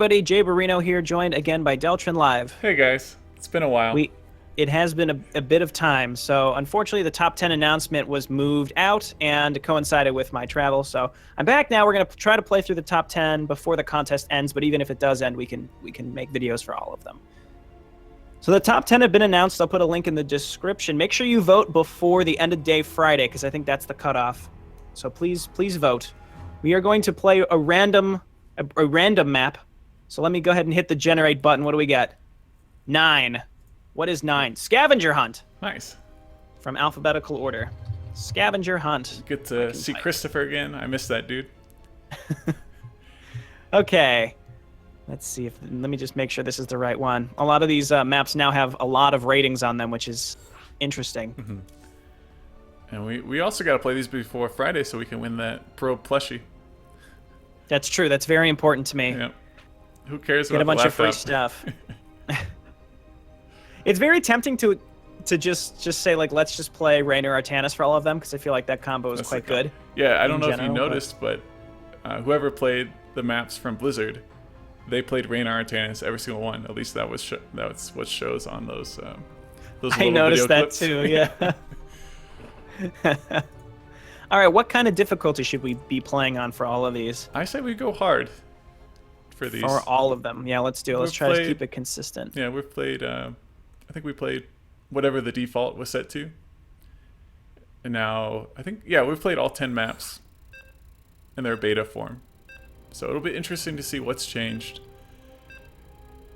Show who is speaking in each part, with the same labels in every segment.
Speaker 1: Buddy Jay Barino here, joined again by DeltronLive.
Speaker 2: Hey guys, it's been a while.
Speaker 1: It has been a bit of time, so unfortunately the top 10 announcement was moved out and coincided with my travel. So I'm back now. We're gonna try to play through the top 10 before the contest ends. But even if it does end, we can make videos for all of them. So the top 10 have been announced. I'll put a link in the description. Make sure you vote before the end of day Friday, because I think that's the cutoff. So please vote. We are going to play a random map. So let me go ahead and hit the generate button. What do we got? 9. What is 9? Scavenger hunt.
Speaker 2: Nice.
Speaker 1: From alphabetical order. Scavenger hunt.
Speaker 2: Get to see Christopher again. I miss that dude.
Speaker 1: Okay. Let's see if. Let me just make sure this is the right one. A lot of these maps now have a lot of ratings on them, which is interesting.
Speaker 2: Mm-hmm. And we also got to play these before Friday so we can win that pro plushie.
Speaker 1: That's true. That's very important to me.
Speaker 2: Yep. Who cares
Speaker 1: Get
Speaker 2: about
Speaker 1: a bunch
Speaker 2: the
Speaker 1: of free
Speaker 2: laptop?
Speaker 1: stuff. It's very tempting to just say, like, let's just play Raynor Artanis for all of them, because I feel like that combo is quite good.
Speaker 2: Yeah, I don't know if you
Speaker 1: general,
Speaker 2: noticed, but whoever played the maps from Blizzard, they played Raynor Artanis every single one. At least that's what shows on those little
Speaker 1: I noticed
Speaker 2: video
Speaker 1: that
Speaker 2: clips.
Speaker 1: too, yeah. All right, what kind of difficulty should we be playing on for all of these?
Speaker 2: I say we go hard for these.
Speaker 1: For all of them. Yeah, let's do it. Let's
Speaker 2: We've
Speaker 1: try to
Speaker 2: played-
Speaker 1: keep it consistent.
Speaker 2: Yeah, we've played, I think we played whatever the default was set to. And now, I think, yeah, we've played all 10 maps in their beta form. So it'll be interesting to see what's changed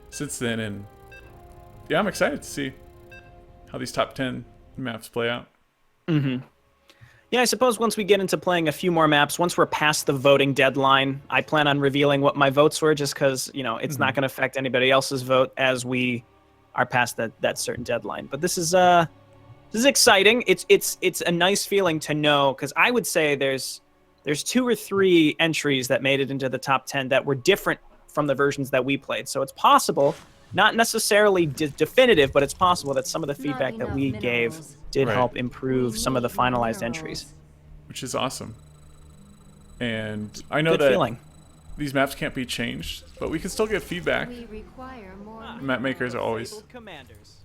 Speaker 2: since then. And yeah, I'm excited to see how these top 10 maps play out.
Speaker 1: Mm-hmm. Yeah, I suppose once we get into playing a few more maps, once we're past the voting deadline, I plan on revealing what my votes were, just because, you know, it's not going to affect anybody else's vote as we are past that certain deadline. But this is exciting. It's a nice feeling to know, because I would say there's 2 or 3 entries that made it into the top 10 that were different from the versions that we played. So it's possible, not necessarily definitive, but it's possible that some of the feedback that we gave did help improve some of the finalized entries.
Speaker 2: Which is awesome. And I know
Speaker 1: Good
Speaker 2: that
Speaker 1: feeling.
Speaker 2: these maps can't be changed, but we can still get feedback.
Speaker 3: We require more
Speaker 2: Map makers are always...
Speaker 1: Disabled commanders.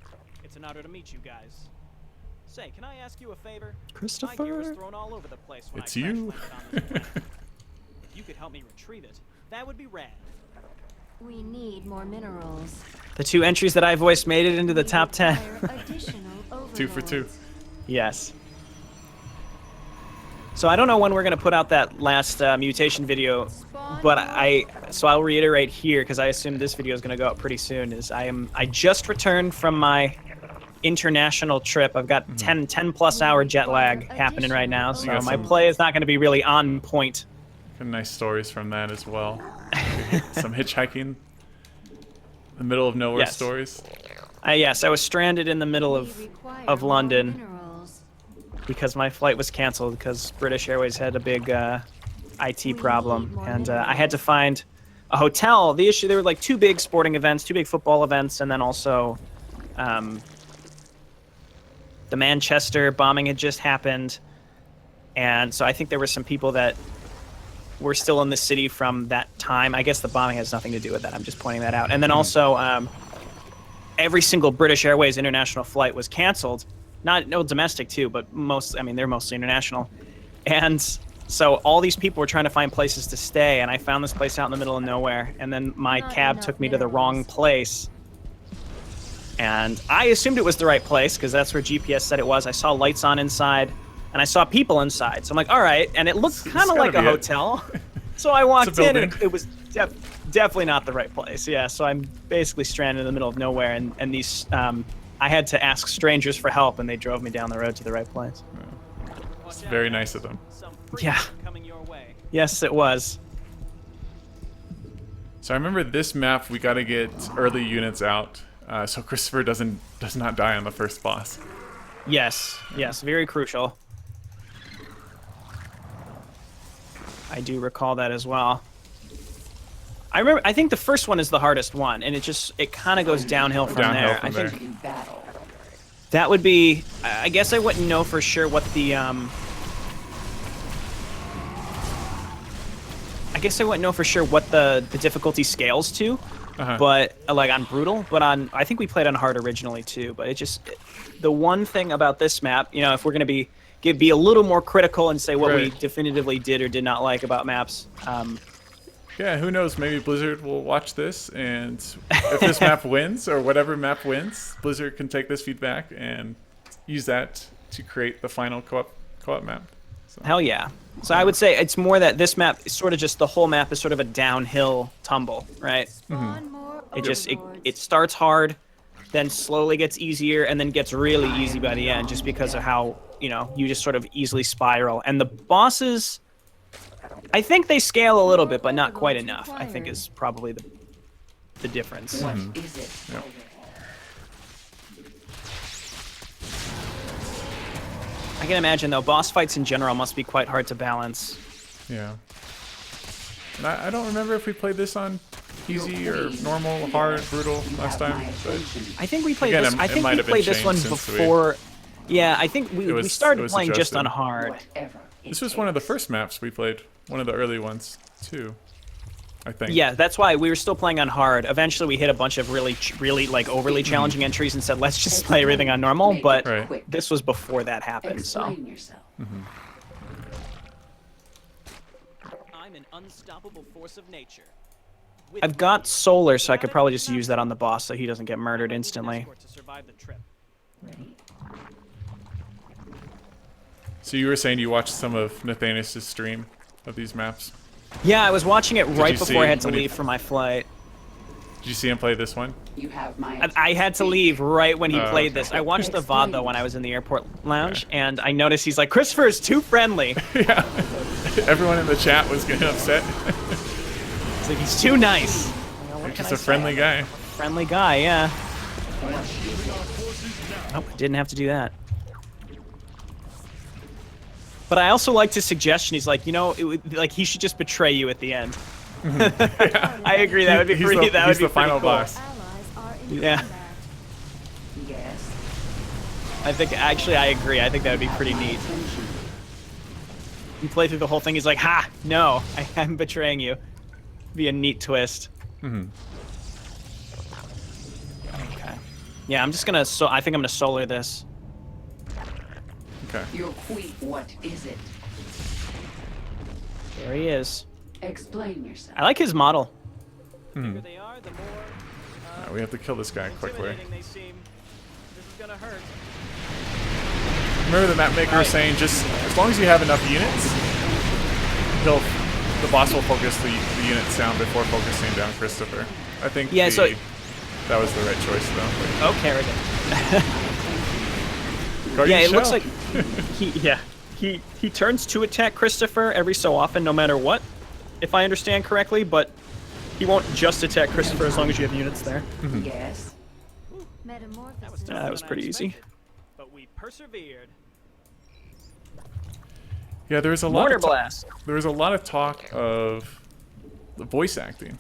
Speaker 1: It's an honor to meet you guys. Say, can I ask you a favor? Christopher? My gear was thrown all over the place when
Speaker 2: It's
Speaker 1: I
Speaker 2: you.
Speaker 1: crash landed on this planet. If you could help me retrieve it, that would be rad.
Speaker 3: We need more minerals.
Speaker 1: The 2 entries that I voiced made it into the top 10.
Speaker 3: Require additional
Speaker 2: 2 for 2.
Speaker 3: overlords.
Speaker 1: Yes. So I don't know when we're going to put out that last mutation video, but I'll reiterate here, because I assume this video is going to go up pretty soon, is I just returned from my international trip. I've got 10 plus hour jet lag happening right now, so
Speaker 2: got
Speaker 1: my
Speaker 2: some-
Speaker 1: play is not going to be really on point.
Speaker 2: Some nice stories from that as well. Some hitchhiking in the middle of nowhere
Speaker 1: Yes.
Speaker 2: stories.
Speaker 1: Yes, I was stranded in the middle
Speaker 3: We
Speaker 1: of
Speaker 3: require more
Speaker 1: London
Speaker 3: minerals.
Speaker 1: because my flight was canceled because British Airways had a big IT problem, and I had to find a hotel. The issue, there were like 2 big sporting events, 2 big football events, and then also the Manchester bombing had just happened, and so I think there were some people that were still in the city from that time. I guess the bombing has nothing to do with that. I'm just pointing that out. And then also every single British Airways international flight was canceled. No domestic too, but they're mostly international. And so all these people were trying to find places to stay, and I found this place out in the middle of nowhere, and then my cab took me to the wrong place. And I assumed it was the right place because that's where GPS said it was. I saw lights on inside, and I saw people inside. So I'm like, all right, and it looked kind of like a hotel. So I walked in, and it was definitely not the right place. Yeah, so I'm basically stranded in the middle of nowhere, and these I had to ask strangers for help, and they drove me down the road to the right place.
Speaker 2: It's very nice of them.
Speaker 1: Yeah. Yes, it was.
Speaker 2: So I remember this map, we got to get early units out, so Christopher does not die on the first boss.
Speaker 1: Yes, very crucial. I do recall that as well. I think the first one is the hardest one, and it kind of goes downhill from there. I think that would be. I guess I wouldn't know for sure what the. I I guess I wouldn't know for sure what the difficulty scales to,
Speaker 2: Uh-huh.
Speaker 1: but like on brutal, but on I think we played on hard originally too. But the one thing about this map, you know, if we're gonna be a little more critical and say what we
Speaker 2: Right.
Speaker 1: definitively did or did not like about maps.
Speaker 2: Yeah, who knows? Maybe Blizzard will watch this, and if this map wins, or whatever map wins, Blizzard can take this feedback and use that to create the final co-op map. So,
Speaker 1: Hell yeah. So I would say it's more that this map is sort of just the whole map is sort of a downhill tumble, right?
Speaker 3: Spawn more
Speaker 1: It
Speaker 3: overlords.
Speaker 1: starts hard, then slowly gets easier, and then gets really easy by the end, just because of how, you know, you just sort of easily spiral. And the bosses, I think they scale a little bit, but not quite enough. I think is probably the difference.
Speaker 4: What is it?
Speaker 2: yeah.
Speaker 1: I can imagine though, boss fights in general must be quite hard to balance.
Speaker 2: Yeah. And I don't remember if we played this on easy or normal, hard, brutal last time, but
Speaker 1: I think we played
Speaker 2: Again,
Speaker 1: this.
Speaker 2: it
Speaker 1: I think
Speaker 2: might
Speaker 1: we
Speaker 2: have been
Speaker 1: played this one
Speaker 2: changed since we-
Speaker 1: before. Yeah, I think we
Speaker 2: it
Speaker 1: started
Speaker 2: was
Speaker 1: playing just on
Speaker 2: adjusted.
Speaker 1: hard.
Speaker 4: Whatever it
Speaker 2: this was one of the first maps we played. One of the early ones, too. I think.
Speaker 1: Yeah, that's why we were still playing on hard. Eventually, we hit a bunch of really like overly challenging entries and said, let's just play everything on normal. But
Speaker 2: Right.
Speaker 1: this was before that happened. So
Speaker 4: Explain yourself.
Speaker 1: I'm an unstoppable force of nature. I've got solar, so I could probably just use that on the boss so he doesn't get murdered instantly.
Speaker 2: So you were saying you watched some of Nathanias' stream of these maps.
Speaker 1: Yeah, I was watching it right
Speaker 2: you
Speaker 1: before I
Speaker 2: see
Speaker 1: had to
Speaker 2: when he-
Speaker 1: leave for my flight.
Speaker 2: Did you see him play this one?
Speaker 4: You have my
Speaker 1: I had to leave right when he
Speaker 2: Oh,
Speaker 1: played
Speaker 2: okay.
Speaker 1: this. I watched the VOD though when I was in the airport lounge, and I noticed he's like, Christopher is too friendly.
Speaker 2: Yeah. Everyone in the chat was getting upset.
Speaker 1: He's like, he's too nice. What
Speaker 2: He's
Speaker 1: can
Speaker 2: just
Speaker 1: I
Speaker 2: a friendly
Speaker 1: say?
Speaker 2: guy.
Speaker 1: Friendly guy, yeah. Nope, didn't have to do that. But I also liked his suggestion. He's like, you know, like he should just betray you at the end. I agree. That would be
Speaker 2: He's
Speaker 1: pretty.
Speaker 2: the-
Speaker 1: That would
Speaker 2: he's
Speaker 1: be
Speaker 2: the final
Speaker 1: pretty cool.
Speaker 2: boss.
Speaker 3: Allies are in
Speaker 1: Yeah.
Speaker 3: combat.
Speaker 4: yes.
Speaker 1: I think actually I agree. I think that would be pretty neat.
Speaker 4: Attention.
Speaker 1: You play through the whole thing. He's like, ha, no, I'm betraying you. Be a neat twist.
Speaker 2: Mm-hmm.
Speaker 1: Okay. Yeah, I'm just gonna. I think I'm gonna solar this.
Speaker 2: Okay.
Speaker 4: Your queen. What is it?
Speaker 1: There he is.
Speaker 4: Explain yourself.
Speaker 1: I like his model.
Speaker 2: Mhm.
Speaker 1: They are, the more
Speaker 2: We have to kill this guy quickly.
Speaker 1: they seem. This is gonna hurt.
Speaker 2: Remember the map maker was saying just as long as you have enough units, the boss will focus the units down before focusing down Christopher. I think
Speaker 1: Yeah, so-
Speaker 2: that was the right choice though.
Speaker 1: Okay, right there.
Speaker 2: Guardian
Speaker 1: Yeah, it looks
Speaker 2: Shell.
Speaker 1: like he turns to attack Christopher every so often, no matter what, if I understand correctly. But he won't just attack Christopher as long as you have units there.
Speaker 4: Yes.
Speaker 3: Metamorphosis.
Speaker 1: That was pretty easy. But we persevered.
Speaker 2: Yeah, there was a lot
Speaker 1: Mortar
Speaker 2: of
Speaker 1: blast.
Speaker 2: there was a lot of talk of the voice acting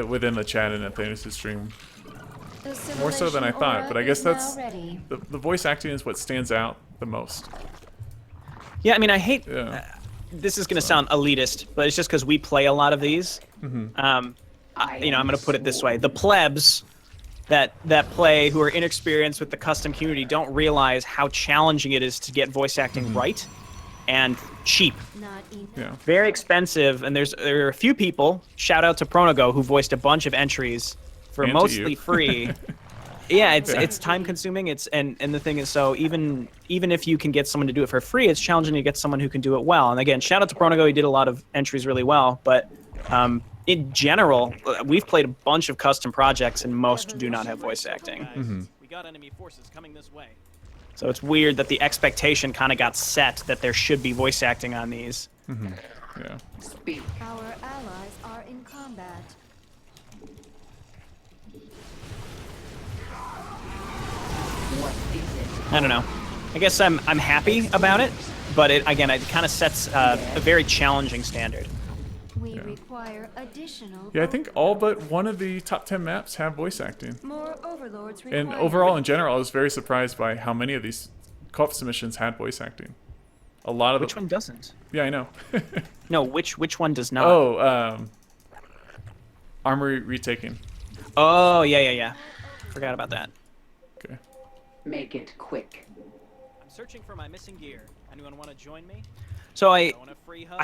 Speaker 2: within the chat and Nathanias' stream. More so than I thought, but I guess that's the voice acting is what stands out the most.
Speaker 1: Yeah, I mean, I hate.
Speaker 2: Yeah.
Speaker 1: This is gonna sound elitist, but it's just because we play a lot of these.
Speaker 2: Mm-hmm.
Speaker 1: I'm gonna put it this way: the plebs that play who are inexperienced with the custom community don't realize how challenging it is to get voice acting
Speaker 2: Mm-hmm.
Speaker 1: right and cheap.
Speaker 3: Not enough.
Speaker 2: Yeah.
Speaker 1: Very expensive, and there are a few people. Shout out to Pronogo who voiced a bunch of entries for
Speaker 2: And to
Speaker 1: mostly
Speaker 2: you.
Speaker 1: free. Yeah, it's time consuming. And the thing is, so even if you can get someone to do it for free, it's challenging to get someone who can do it well. And again, shout out to Pronogo, he did a lot of entries really well. But in general, we've played a bunch of custom projects, and most do not have voice acting.
Speaker 2: Mm-hmm.
Speaker 1: We got enemy forces coming this way. So it's weird that the expectation kind of got set that there should be voice acting on these.
Speaker 2: Yeah.
Speaker 4: Speak.
Speaker 3: Our allies are in combat.
Speaker 4: What is it?
Speaker 1: I don't know. I guess I'm happy about it, but it kind of sets a very challenging standard.
Speaker 3: We require additional.
Speaker 2: Yeah, I think all but one of the top 10 maps have voice acting.
Speaker 3: More overlords required.
Speaker 2: And overall, in general, I was very surprised by how many of these co-op submissions had voice acting. a lot of
Speaker 1: Which one doesn't?
Speaker 2: Yeah, I know.
Speaker 1: No, which one does not?
Speaker 2: Oh, armory retaking.
Speaker 1: Oh, yeah. Forgot about that.
Speaker 2: Okay.
Speaker 4: Make it quick.
Speaker 1: I'm searching for my missing gear. Anyone want to join me? So I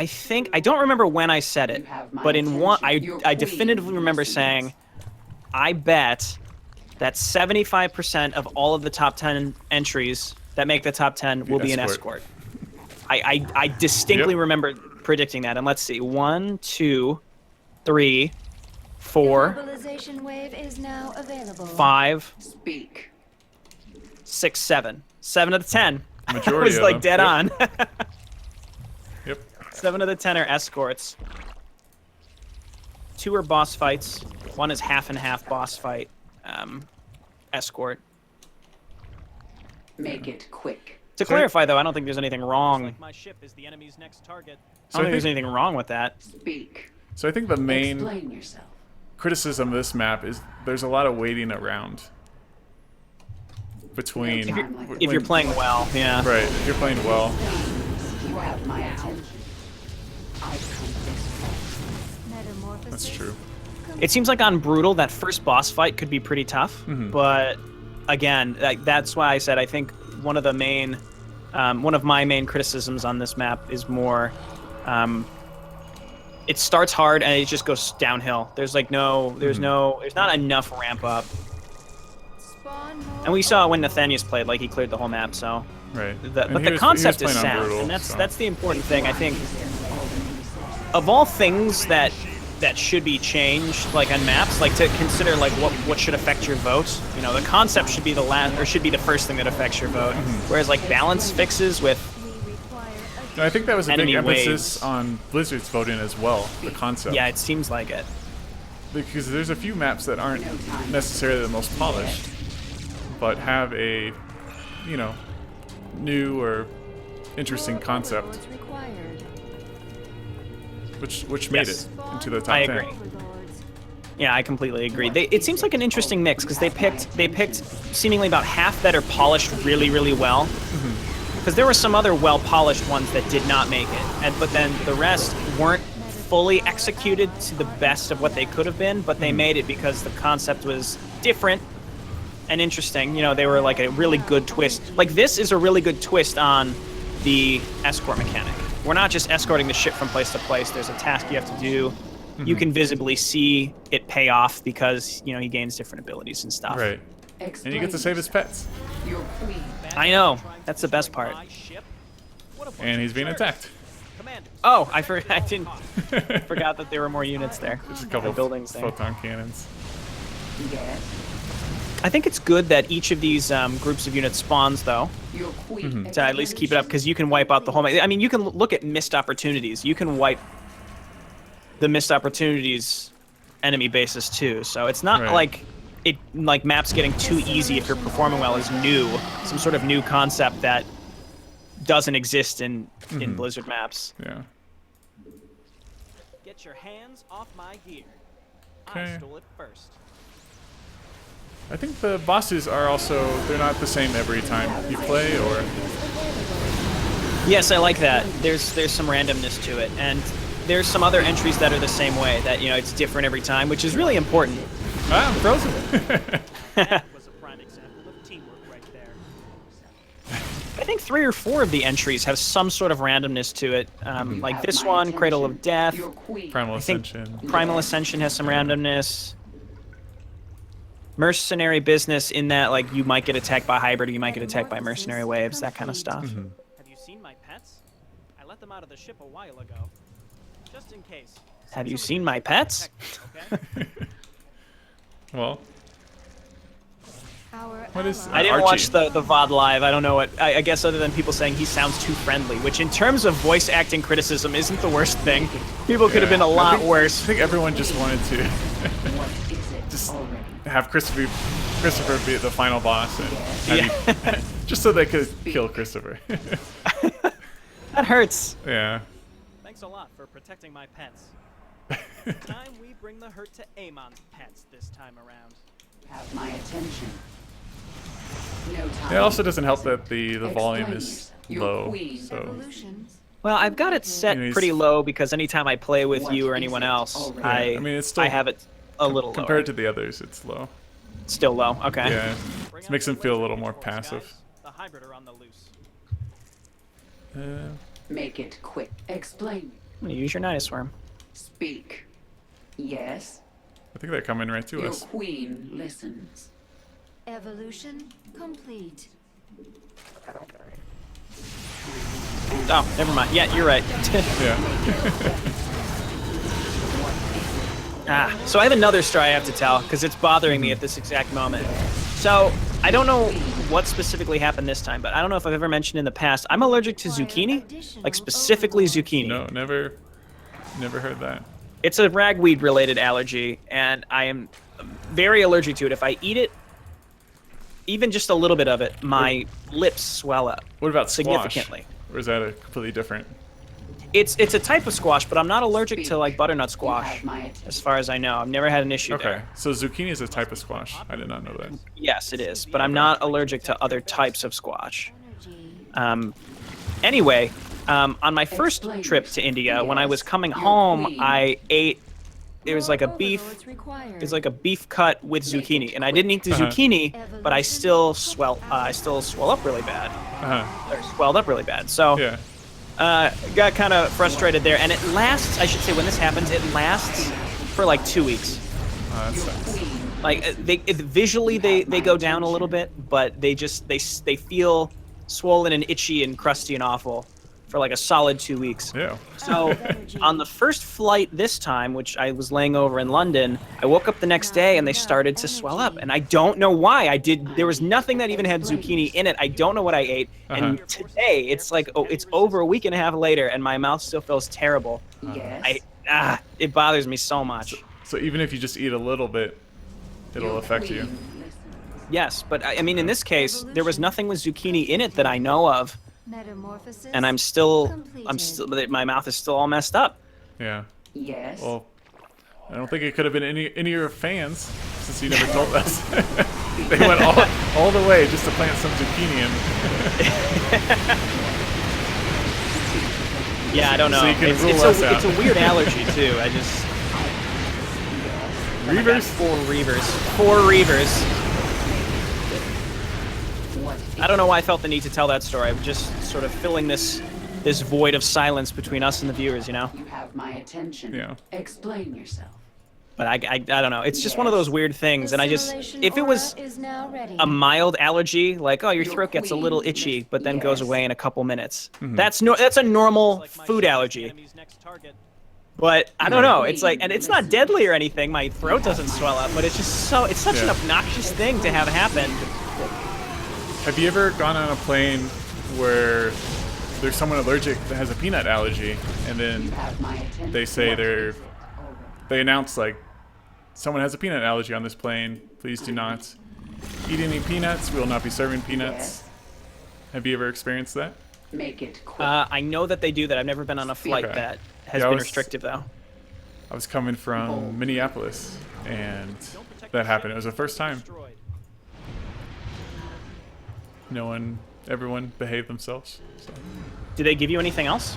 Speaker 1: think I don't remember when I said it, but in one I definitively remember saying, I bet that 75% of all of the top 10 entries that make the top 10 will be an escort. I distinctly remember predicting that. And let's see, 1, 2, 3, 4,
Speaker 3: Mobilization wave is now available.
Speaker 1: 5,
Speaker 4: Speak.
Speaker 1: 6, 7. 7 of the 10.
Speaker 2: Majority
Speaker 1: I was
Speaker 2: of
Speaker 1: like
Speaker 2: them.
Speaker 1: dead on.
Speaker 2: Yep.
Speaker 1: 7 of the 10 are escorts. 2 are boss fights. 1 is half and half boss fight. Escort.
Speaker 4: Make it quick.
Speaker 1: To clarify, though, I don't think there's anything wrong. My ship is the enemy's next target.
Speaker 2: So
Speaker 1: I don't think there's anything wrong with that.
Speaker 4: Speak.
Speaker 2: So I think the main
Speaker 4: Explain yourself.
Speaker 2: criticism of this map is there's a lot of waiting around between.
Speaker 1: If you're playing well, yeah.
Speaker 2: Right, if you're playing well.
Speaker 4: You have my attention. I've come this far.
Speaker 3: Metamorphosis.
Speaker 2: That's true.
Speaker 1: It seems like on Brutal, that first boss fight could be pretty tough. But again, that's why I said I think one of my main criticisms on this map is more. It starts hard and it just goes downhill. There's like there's not enough ramp up. And we saw when Nathanius played, like he cleared the whole map. So,
Speaker 2: Right.
Speaker 1: but the concept is
Speaker 2: playing on
Speaker 1: sound,
Speaker 2: Brutal,
Speaker 1: and
Speaker 2: so.
Speaker 1: that's the important thing. I think of all things that should be changed, like on maps, like to consider like what should affect your vote. You know, the concept should be the last or should be the first thing that affects your vote. Whereas like balance fixes with
Speaker 3: We require
Speaker 2: No, I think that was a big
Speaker 1: Enemy
Speaker 2: emphasis
Speaker 1: waves.
Speaker 2: on Blizzard's voting as well, the concept.
Speaker 1: yeah, it seems like it.
Speaker 2: Because there's a few maps that aren't necessarily the most polished, but have a, new or interesting concept,
Speaker 3: overlords required.
Speaker 2: which made
Speaker 1: Yes.
Speaker 2: it into the top
Speaker 1: I
Speaker 2: 10.
Speaker 1: agree.
Speaker 3: Overlords.
Speaker 1: Yeah, I completely agree. It seems like an interesting mix because they picked seemingly about half that are polished really, really well. Because there were some other well-polished ones that did not make it, but then the rest weren't fully executed to the best of what they could have been, but they made it because the concept was different and interesting. They were like a really good twist. Like this is a really good twist on the escort mechanic. We're not just escorting the ship from place to place. There's a task you have to do. You can visibly see it pay off because, he gains different abilities and stuff.
Speaker 2: Right. And you get to save his pets.
Speaker 4: Your queen.
Speaker 1: I know. That's the best part.
Speaker 2: And he's being attacked.
Speaker 1: Oh, I didn't forgot that there were more units there.
Speaker 2: There's a couple
Speaker 1: of buildings there.
Speaker 2: photon cannons.
Speaker 4: Yes.
Speaker 1: I think it's good that each of these groups of units spawns, though,
Speaker 4: Your queen.
Speaker 1: to at least keep it up, because you can wipe out the whole. I mean, you can look at missed opportunities. You can wipe the missed opportunities enemy bases too. So it's not
Speaker 2: Right.
Speaker 1: like maps getting too easy if you're performing well is new, some sort of new concept that doesn't exist in Blizzard maps.
Speaker 2: Yeah.
Speaker 1: Get your hands off my gear.
Speaker 2: Okay.
Speaker 1: I stole it first.
Speaker 2: I think the bosses are also, they're not the same every time you play, or...
Speaker 1: Yes, I like that. There's some randomness to it, and there's some other entries that are the same way, that it's different every time, which is really important.
Speaker 2: Ah, I'm frozen.
Speaker 1: That was a prime example of teamwork right there. I think 3 or 4 of the entries have some sort of randomness to it. Like this one, Cradle of Death.
Speaker 4: Your queen.
Speaker 2: Primal
Speaker 1: I think
Speaker 2: Ascension.
Speaker 1: Primal Ascension has some randomness. Mercenary Business, in that like you might get attacked by hybrid, or you might get attacked by mercenary waves, that kind of stuff. Have you seen my pets? I let them out of the ship a while ago. Just in case. Have you seen my pets?
Speaker 2: Well,
Speaker 3: Our
Speaker 2: what is...
Speaker 3: ally-
Speaker 1: I didn't
Speaker 2: Archie.
Speaker 1: watch the VOD live. I don't know what. I guess other than people saying he sounds too friendly, which in terms of voice acting criticism isn't the worst thing. People could have been a lot
Speaker 2: I
Speaker 1: worse.
Speaker 2: think everyone just wanted to
Speaker 4: What is it
Speaker 2: Just-
Speaker 4: already?
Speaker 2: have Christopher be the final boss, and have you- just so they could kill Christopher.
Speaker 1: That hurts.
Speaker 2: Yeah.
Speaker 1: Thanks a lot for protecting my pets. Time we bring the hurt to Amon's pets this time around.
Speaker 4: Have my attention. No time.
Speaker 2: It also doesn't help that the volume
Speaker 4: Explain
Speaker 2: is
Speaker 4: yourself. Your
Speaker 2: low.
Speaker 4: queen.
Speaker 2: So
Speaker 3: Evolutions.
Speaker 1: Well, I've got it set
Speaker 2: You know, he's-
Speaker 1: pretty low because anytime I play with
Speaker 4: What
Speaker 1: you or
Speaker 4: is
Speaker 1: anyone
Speaker 4: it
Speaker 1: else,
Speaker 4: already?
Speaker 2: I mean, it's still
Speaker 1: I have it a little
Speaker 2: compared
Speaker 1: lower.
Speaker 2: to the others, it's low.
Speaker 1: Still low. Okay.
Speaker 2: Yeah, it makes them feel a little more passive.
Speaker 1: The hybrid are on the loose.
Speaker 4: Make it quick. Explain.
Speaker 1: I'm gonna use your Nidus Worm.
Speaker 4: Speak. Yes.
Speaker 2: I think they're coming right to
Speaker 4: Your
Speaker 2: us.
Speaker 4: queen listens.
Speaker 3: Evolution complete.
Speaker 1: Oh, never mind. Yeah, you're right.
Speaker 2: Yeah.
Speaker 1: So I have another story I have to tell because it's bothering me at this exact moment. So I don't know what specifically happened this time, but I don't know if I've ever mentioned in the past. I'm allergic to zucchini, like specifically zucchini.
Speaker 2: No, never heard that.
Speaker 1: It's a ragweed related allergy, and I am very allergic to it. If I eat it, even just a little bit of it, my lips swell up
Speaker 2: What about squash?
Speaker 1: significantly.
Speaker 2: Or is that a completely different?
Speaker 1: It's a type of squash, but I'm not allergic to like butternut
Speaker 4: You
Speaker 1: squash,
Speaker 4: have my attention.
Speaker 1: as far as I know. I've never had an issue
Speaker 2: Okay,
Speaker 1: there.
Speaker 2: so zucchini is a type of squash. I did not know that.
Speaker 1: Yes, it is, but I'm not allergic to other types of squash.
Speaker 3: Energy.
Speaker 1: Anyway, on my first trip to India, when I was coming home, I ate. It was like a beef. It was like a beef cut with zucchini, and I didn't eat the zucchini, but I still swell up really bad, or swelled up really bad. So
Speaker 2: Yeah.
Speaker 1: got kind of frustrated there, and it lasts. I should say when this happens, it lasts for like 2 weeks.
Speaker 2: That sucks.
Speaker 1: Like visually they go down a little bit, but they feel swollen and itchy and crusty and awful for like a solid 2 weeks.
Speaker 2: Yeah.
Speaker 1: So on the first flight this time, which I was laying over in London, I woke up the next day and they started to swell up, and I don't know why. There was nothing that even had zucchini in it. I don't know what I ate, and today it's like it's over a week and a half later, and my mouth still feels terrible.
Speaker 4: Yes.
Speaker 1: It bothers me so much.
Speaker 2: So even if you just eat a little bit, it'll
Speaker 4: Your
Speaker 2: affect you.
Speaker 4: queen listens.
Speaker 1: Yes, but I mean in this case there was nothing with zucchini in it that I know of,
Speaker 3: Metamorphosis.
Speaker 1: and my mouth is still all messed up.
Speaker 2: Yeah.
Speaker 4: Yes.
Speaker 2: Well, I don't think it could have been any of your fans, since you never told us. They went all the way just to plant some zucchini in.
Speaker 1: Yeah, I don't know.
Speaker 2: So you can
Speaker 1: it's,
Speaker 2: rule
Speaker 1: it's,
Speaker 2: us
Speaker 1: a,
Speaker 2: out.
Speaker 1: it's a weird allergy too. I just
Speaker 2: Reavers?
Speaker 1: Four reavers.
Speaker 4: What
Speaker 1: I don't know why I felt the need to tell that story. I'm just sort of filling this void of silence between us and the viewers, you know.
Speaker 4: You have my attention.
Speaker 2: Yeah.
Speaker 4: Explain yourself.
Speaker 1: But I don't know. It's just one of those weird things, and I just
Speaker 3: Assimilation
Speaker 1: if it was
Speaker 3: aura is now ready.
Speaker 1: a mild allergy, like your throat gets a little
Speaker 4: queen
Speaker 1: itchy, but then goes
Speaker 4: yes.
Speaker 1: away in a couple minutes. That's a normal food allergy. But I don't know. It's like, and it's not deadly or anything. My throat doesn't swell up, but it's just it's such an
Speaker 2: Yeah.
Speaker 1: obnoxious thing to have happen.
Speaker 2: Have you ever gone on a plane where there's someone allergic that has a peanut allergy, and then
Speaker 4: You have my attention.
Speaker 2: they say they announce like, someone has a peanut allergy on this plane. Please do not eat any peanuts. We will not be serving peanuts.
Speaker 4: Yes.
Speaker 2: Have you ever experienced that?
Speaker 4: Make it quick.
Speaker 1: I know that they do that. I've never been on a flight
Speaker 2: Okay.
Speaker 1: that has
Speaker 2: Yeah, I
Speaker 1: been
Speaker 2: was-
Speaker 1: restrictive though.
Speaker 2: I was coming from Minneapolis, and that happened. It was the first time. Everyone behaved themselves. So.
Speaker 1: Did they give you anything else?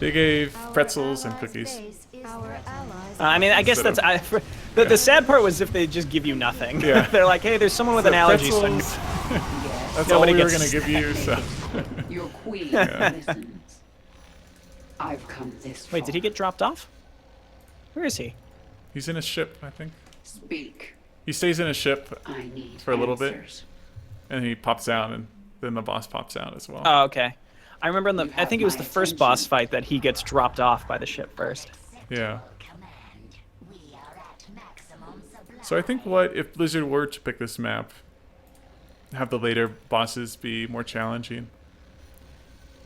Speaker 2: They gave
Speaker 3: Our
Speaker 2: pretzels and
Speaker 3: allies'
Speaker 2: cookies.
Speaker 3: base is our allies.
Speaker 1: I mean, I guess
Speaker 2: Instead
Speaker 1: that's
Speaker 2: of-
Speaker 1: the sad part was if they just give you nothing.
Speaker 2: Yeah.
Speaker 1: They're like, hey, there's someone with an allergy. So
Speaker 2: Pretzels, that's
Speaker 1: Nobody
Speaker 2: all we were
Speaker 1: gets-
Speaker 2: going to give you. So.
Speaker 4: Your queen listens. I've come this far.
Speaker 1: wait, did he get dropped off? Where is he?
Speaker 2: He's in a ship, I think.
Speaker 4: Speak.
Speaker 2: He stays in a ship,
Speaker 4: I need
Speaker 2: For a little bit.
Speaker 4: answers.
Speaker 2: and he pops out, and then the boss pops out as well.
Speaker 1: Oh, okay. I remember in the.
Speaker 4: You
Speaker 1: I think it
Speaker 4: have
Speaker 1: was
Speaker 4: my
Speaker 1: the first
Speaker 4: attention.
Speaker 1: boss fight that he gets dropped off by the ship first.
Speaker 2: Yeah.
Speaker 5: Command. We are at maximum supply.
Speaker 2: So I think what if Blizzard were to pick this map, have the later bosses be more challenging,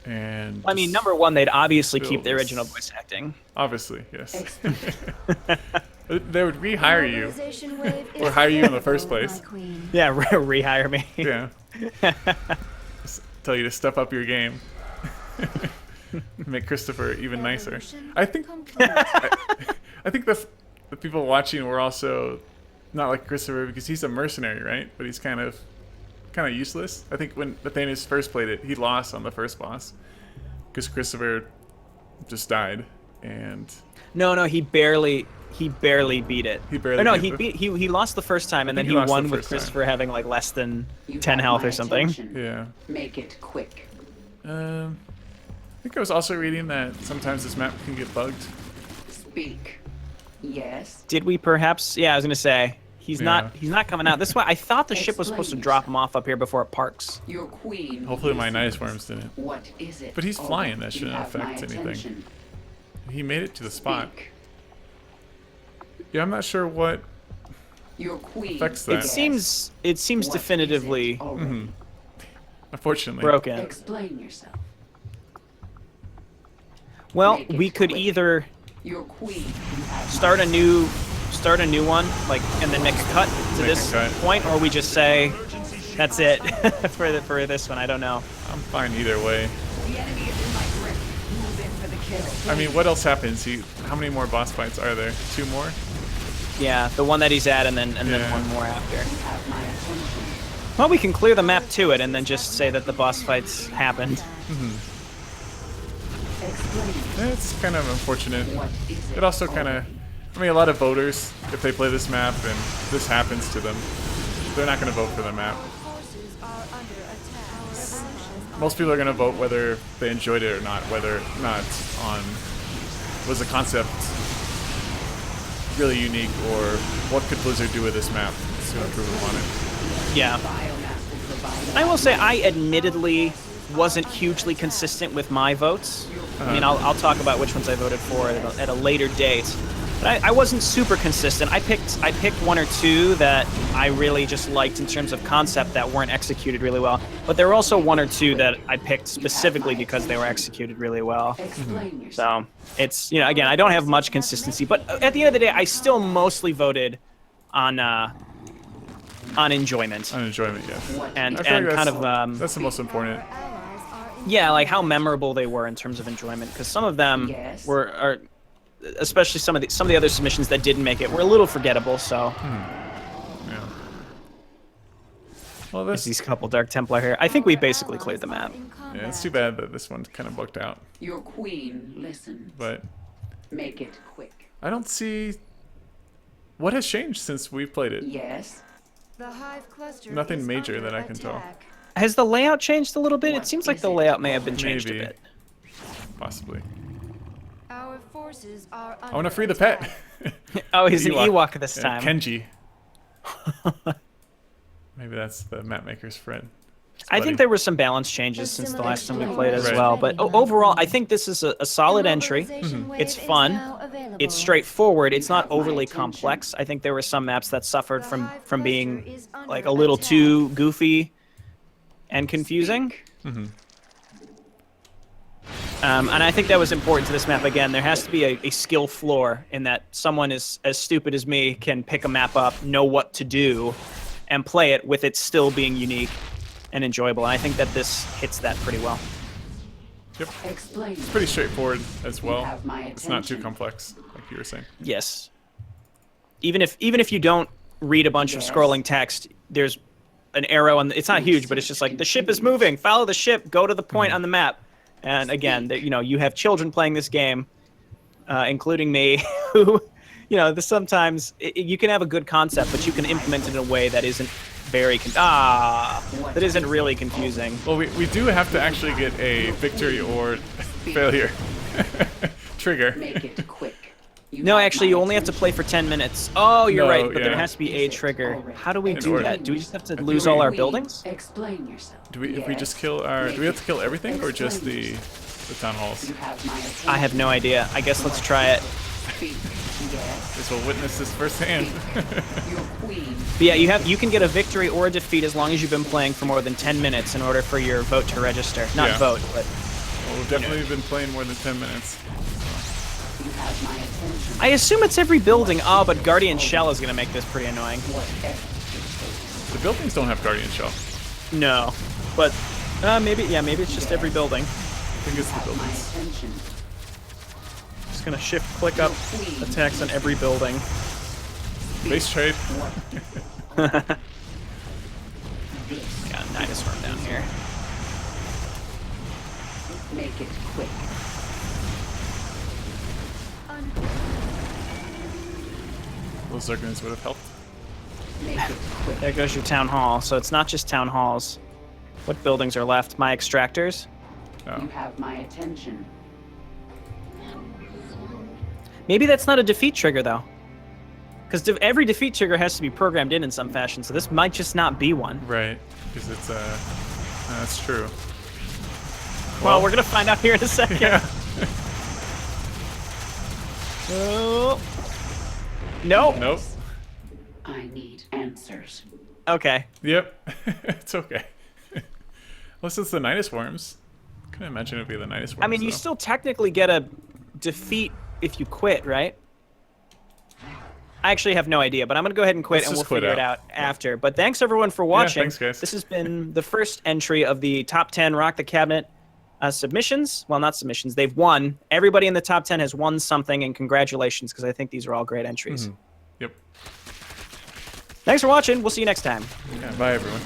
Speaker 2: and
Speaker 1: I mean,
Speaker 2: just-
Speaker 1: number one, they'd obviously keep the
Speaker 2: Builds.
Speaker 1: original voice acting.
Speaker 2: obviously yes, they would rehire you.
Speaker 3: Mobilization wave is
Speaker 2: Or hire you in the first
Speaker 3: available,
Speaker 2: place.
Speaker 3: my queen.
Speaker 1: Yeah, rehire me.
Speaker 2: Yeah. Just tell you to step up your game. Make Christopher even nicer.
Speaker 3: Evolution
Speaker 2: I think
Speaker 3: complete.
Speaker 2: I think the people watching were also not like Christopher because he's a mercenary, right? But he's kind of kind of useless. I think when Nathanius first played it, he lost on the first boss because Christopher just died, and
Speaker 1: No, he barely beat it.
Speaker 2: He barely
Speaker 1: Or no,
Speaker 2: beat
Speaker 1: he lost the first time, and then
Speaker 2: think
Speaker 1: he
Speaker 2: he lost
Speaker 1: won
Speaker 2: the
Speaker 1: with
Speaker 2: first time.
Speaker 1: Christopher having like less than
Speaker 4: You
Speaker 1: 10
Speaker 4: have
Speaker 1: health
Speaker 4: my
Speaker 1: or something.
Speaker 4: attention.
Speaker 2: yeah.
Speaker 4: Make it quick.
Speaker 2: I think I was also reading that sometimes this map can get bugged.
Speaker 4: Speak. Yes.
Speaker 1: Did we perhaps? Yeah, I was gonna say he's
Speaker 2: Yeah.
Speaker 1: not coming out. This is why I thought the ship was supposed to
Speaker 4: Explain
Speaker 1: drop him off up here before it parks.
Speaker 4: Your queen.
Speaker 2: Hopefully my
Speaker 4: listens.
Speaker 2: nice worms didn't.
Speaker 4: What is it?
Speaker 2: But he's
Speaker 4: Oh,
Speaker 2: flying, that
Speaker 4: you
Speaker 2: shouldn't
Speaker 4: have my
Speaker 2: affect anything.
Speaker 4: attention.
Speaker 2: He made it to the spot.
Speaker 4: Speak.
Speaker 2: Yeah, I'm not sure what.
Speaker 4: Your queen.
Speaker 2: Affects that.
Speaker 1: It
Speaker 2: Yes.
Speaker 1: seems
Speaker 4: What is it
Speaker 1: definitively
Speaker 4: already?
Speaker 2: Unfortunately,
Speaker 1: broken.
Speaker 4: Explain yourself.
Speaker 1: Well,
Speaker 4: Make it
Speaker 1: we could
Speaker 4: quick.
Speaker 1: either
Speaker 4: Your queen. You have
Speaker 1: start a new one, like, and then make a cut to
Speaker 2: Make a
Speaker 1: this
Speaker 2: cut.
Speaker 1: point, or we just say that's it for this one. I don't know.
Speaker 2: I'm fine either way.
Speaker 4: The enemy is in my grip. Move in for the kill.
Speaker 2: I mean, what else happens? How many more boss fights are there? 2 more?
Speaker 1: Yeah, the one that he's at, and then
Speaker 2: Yeah.
Speaker 1: one more after.
Speaker 4: Have my attention.
Speaker 1: Well, we can clear the map to it, and then just say that the boss fights happened.
Speaker 4: Explain.
Speaker 2: It's kind of unfortunate.
Speaker 4: What is it?
Speaker 2: It also kind of, I mean, a lot of voters, if they play this map and this happens to them, they're not going to vote for the map.
Speaker 3: Forces are under attack. Our allies
Speaker 2: Most people are going to vote whether they enjoyed it or not, whether or not on was the concept really unique, or what could Blizzard do with this map to improve upon it.
Speaker 1: Yeah.
Speaker 4: Biomass will provide.
Speaker 1: I will say I admittedly wasn't hugely consistent with my votes. I mean, I'll talk about which ones I voted for at a later date. But I wasn't super consistent. I picked 1 or 2 that I really just liked in terms of concept that weren't executed really well. But there were also 1 or 2 that I picked specifically because they were executed really well.
Speaker 4: Explain yourself.
Speaker 1: So it's, you know, again, I don't have much consistency, but at the end of the day, I still mostly voted on enjoyment
Speaker 2: On enjoyment, yeah.
Speaker 1: and
Speaker 2: I feel like
Speaker 1: kind of
Speaker 2: that's the most important.
Speaker 3: allies are in
Speaker 1: yeah, like how memorable they were in terms of enjoyment, because some of them
Speaker 4: Yes.
Speaker 1: are especially some of the other submissions that didn't make it were a little forgettable. So
Speaker 2: Yeah. Well,
Speaker 1: there's
Speaker 2: this
Speaker 1: these couple Dark Templar here. I think we basically cleared the map.
Speaker 2: yeah, it's too bad that this one kind of booked out.
Speaker 4: Your queen listens.
Speaker 2: But
Speaker 4: Make it quick.
Speaker 2: I don't see what has changed since we played it.
Speaker 4: Yes.
Speaker 3: The hive cluster
Speaker 2: Nothing
Speaker 3: is
Speaker 2: major
Speaker 3: under
Speaker 2: that I can tell.
Speaker 3: attack.
Speaker 1: Has the layout changed a little bit?
Speaker 4: What
Speaker 1: It seems like
Speaker 4: is
Speaker 1: the
Speaker 4: it?
Speaker 1: layout may have been changed
Speaker 2: Maybe.
Speaker 1: a bit.
Speaker 2: Possibly.
Speaker 3: Our forces are
Speaker 2: I want to
Speaker 3: under
Speaker 2: free the pet.
Speaker 3: attack.
Speaker 1: Oh, he's an Ewok this
Speaker 2: Yeah,
Speaker 1: time.
Speaker 2: Kenji. Maybe that's the map maker's friend. His
Speaker 1: I
Speaker 2: buddy.
Speaker 1: think there were some balance changes since the last time we played as
Speaker 2: Right.
Speaker 1: well, but overall, I think this is a solid entry.
Speaker 3: Mobilization wave
Speaker 1: It's
Speaker 3: is
Speaker 1: fun.
Speaker 3: now available.
Speaker 1: It's straightforward. It's not
Speaker 4: have my
Speaker 1: overly
Speaker 4: attention.
Speaker 1: complex. I think there were some maps that suffered
Speaker 3: The
Speaker 1: from
Speaker 3: hive
Speaker 1: being
Speaker 3: cluster is
Speaker 1: like
Speaker 3: under
Speaker 1: a little
Speaker 3: attack.
Speaker 1: too goofy and confusing. And I think that was important to this map. Again, there has to be a skill floor in that someone as stupid as me can pick a map up, know what to do, and play it with it still being unique and enjoyable. And I think that this hits that pretty well.
Speaker 2: Yep.
Speaker 4: Explain.
Speaker 2: It's pretty straightforward as well.
Speaker 4: have my
Speaker 2: It's not too
Speaker 4: attention.
Speaker 2: complex, like you were saying.
Speaker 1: Yes. Even if you don't read a bunch of
Speaker 4: Yes.
Speaker 1: scrolling text, there's an arrow and it's not huge, but it's just like the ship is moving. Follow the ship. Go to the point on the map. And again, you know, you have children playing this game, including me, who, you know, sometimes you can have a good concept, but you can implement it in a way that isn't very that isn't really confusing.
Speaker 2: Well, we do have to actually get a victory or failure trigger.
Speaker 4: Make it quick. You
Speaker 1: No,
Speaker 4: have
Speaker 1: actually,
Speaker 4: my
Speaker 1: you only have to play for 10 minutes. Oh, you're
Speaker 2: No,
Speaker 1: right, but there
Speaker 2: yeah.
Speaker 1: has to be a trigger. How do we
Speaker 2: In
Speaker 1: do
Speaker 2: order.
Speaker 1: that? Do we just have to
Speaker 2: think
Speaker 1: lose
Speaker 2: we-
Speaker 1: all our
Speaker 4: Queen,
Speaker 1: buildings?
Speaker 4: Explain yourself.
Speaker 2: Do we if we
Speaker 4: Yes.
Speaker 2: just kill our do we have to kill everything or just the town halls?
Speaker 4: You have my attention.
Speaker 1: I have no idea. I guess let's try it.
Speaker 4: Speak. Yes.
Speaker 2: Guess we'll witness this firsthand.
Speaker 4: Your queen.
Speaker 1: But yeah, you can get a victory or a defeat as long as you've been playing for more than 10 minutes in order for your vote to register. Not
Speaker 2: Yeah.
Speaker 1: vote, but
Speaker 2: Well, we've definitely been playing more than 10 minutes.
Speaker 4: You have my attention.
Speaker 1: I assume it's every building. Oh, but Guardian Shell is going to make this pretty annoying.
Speaker 4: Whatever.
Speaker 2: The buildings don't have Guardian Shell.
Speaker 1: No, but maybe it's just every building.
Speaker 2: I think it's the
Speaker 4: My
Speaker 2: buildings.
Speaker 4: attention.
Speaker 1: Just going to shift click up attacks on every building.
Speaker 2: Base trade.
Speaker 1: Yeah. down here.
Speaker 4: Make it quick.
Speaker 2: Those Zerglings would have helped.
Speaker 4: Make it quick.
Speaker 1: There goes your town hall. So it's not just town halls. What buildings are left? My extractors.
Speaker 2: Oh.
Speaker 4: You have my attention.
Speaker 1: Maybe that's not a defeat trigger, though. Because every defeat trigger has to be programmed in some fashion, so this might just not be one.
Speaker 2: Right, because it's that's true.
Speaker 1: Well, we're going to find out here in a second.
Speaker 2: Yeah.
Speaker 1: Oh. Nope.
Speaker 2: Nope.
Speaker 4: I need answers.
Speaker 1: Okay.
Speaker 2: Yep. It's okay. Unless it's the Nidus Worms. Couldn't imagine it'd be the Nidus Worms.
Speaker 1: I mean, you
Speaker 2: though.
Speaker 1: still technically get a defeat if you quit, right? I actually have no idea, but I'm going to go ahead and quit,
Speaker 2: Let's
Speaker 1: and we'll
Speaker 2: just quit
Speaker 1: figure it out after. But thanks, everyone, for watching.
Speaker 2: thanks, guys.
Speaker 1: This has been the first entry of the top 10 Rock the Cabinet submissions. Well, not submissions. They've won. Everybody in the top 10 has won something, and congratulations, because I think these are all great entries.
Speaker 2: Yep.
Speaker 1: Thanks for watching. We'll see you next time.
Speaker 2: Yeah, bye, everyone.